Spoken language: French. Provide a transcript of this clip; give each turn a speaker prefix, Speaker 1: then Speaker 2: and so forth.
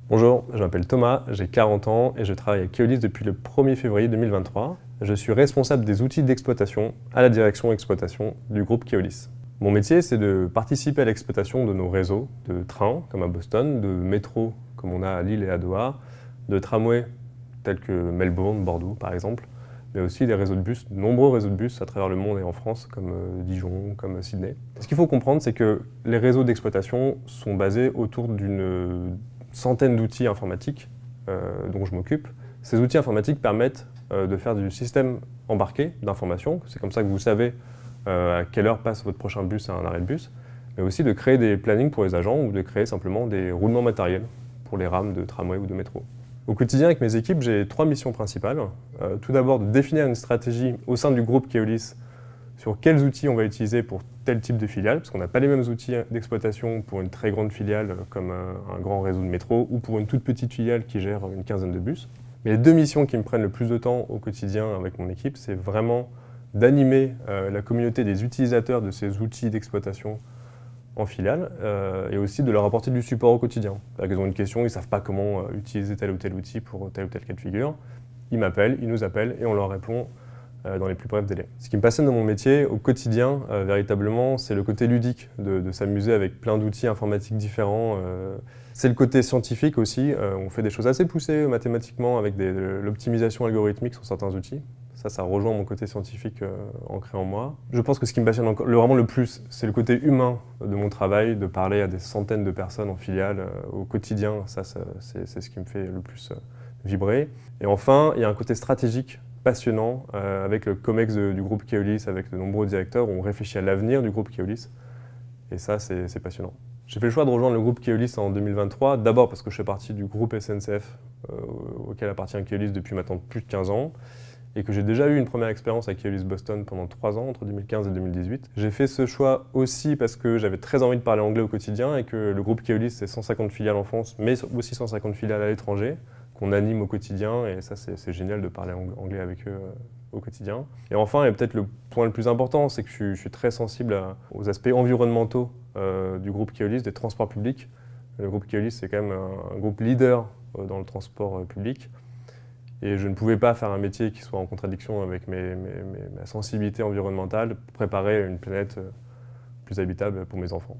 Speaker 1: Bonjour, je m'appelle Thomas, j'ai 40 ans et je travaille à Keolis depuis le 1er février 2023. Je suis responsable des outils d'exploitation à la direction exploitation du groupe Keolis. Mon métier, c'est de participer à l'exploitation de nos réseaux de trains, comme à Boston, de métro, comme on a à Lille et à Doha, de tramways, tels que Melbourne, Bordeaux par exemple, mais aussi des réseaux de bus, de nombreux réseaux de bus à travers le monde et en France, comme Dijon, comme Sydney. Ce qu'il faut comprendre, c'est que les réseaux d'exploitation sont basés autour d'une centaine d'outils informatiques dont je m'occupe. Ces outils informatiques permettent de faire du système embarqué d'information, c'est comme ça que vous savez à quelle heure passe votre prochain bus à un arrêt de bus, mais aussi de créer des plannings pour les agents ou de créer simplement des roulements matériels pour les rames de tramway ou de métro. Au quotidien, avec mes équipes, j'ai 3 missions principales. Tout d'abord, de définir une stratégie au sein du groupe Keolis sur quels outils on va utiliser pour tel type de filiale, parce qu'on n'a pas les mêmes outils d'exploitation pour une très grande filiale comme un grand réseau de métro ou pour une toute petite filiale qui gère une quinzaine de bus. Mais les 2 missions qui me prennent le plus de temps au quotidien avec mon équipe, c'est vraiment d'animer la communauté des utilisateurs de ces outils d'exploitation en filiale et aussi de leur apporter du support au quotidien. Ils ont une question, ils ne savent pas comment utiliser tel ou tel outil pour tel ou tel cas de figure. Ils m'appellent, ils nous appellent et on leur répond dans les plus brefs délais. Ce qui me passionne dans mon métier au quotidien, véritablement, c'est le côté ludique, de s'amuser avec plein d'outils informatiques différents. C'est le côté scientifique aussi. On fait des choses assez poussées mathématiquement avec l'optimisation algorithmique sur certains outils. Ça rejoint mon côté scientifique ancré en moi. Je pense que ce qui me passionne vraiment le plus, c'est le côté humain de mon travail, de parler à des centaines de personnes en filiale au quotidien. C'est ce qui me fait le plus vibrer. Et enfin, il y a un côté stratégique passionnant avec le COMEX du groupe Keolis, avec de nombreux directeurs, où on réfléchit à l'avenir du groupe Keolis. Et ça, c'est passionnant. J'ai fait le choix de rejoindre le groupe Keolis en 2023, d'abord parce que je fais partie du groupe SNCF, auquel appartient Keolis depuis maintenant plus de 15 ans, et que j'ai déjà eu une première expérience à Keolis Boston pendant 3 ans, entre 2015 et 2018. J'ai fait ce choix aussi parce que j'avais très envie de parler anglais au quotidien et que le groupe Keolis, c'est 150 filiales en France, mais aussi 150 filiales à l'étranger, qu'on anime au quotidien, et ça c'est génial de parler anglais avec eux au quotidien. Et enfin, et peut-être le point le plus important, c'est que je suis très sensible aux aspects environnementaux du groupe Keolis, des transports publics. Le groupe Keolis, c'est quand même un groupe leader dans le transport public. Et je ne pouvais pas faire un métier qui soit en contradiction avec ma sensibilité environnementale, pour préparer une planète plus habitable pour mes enfants.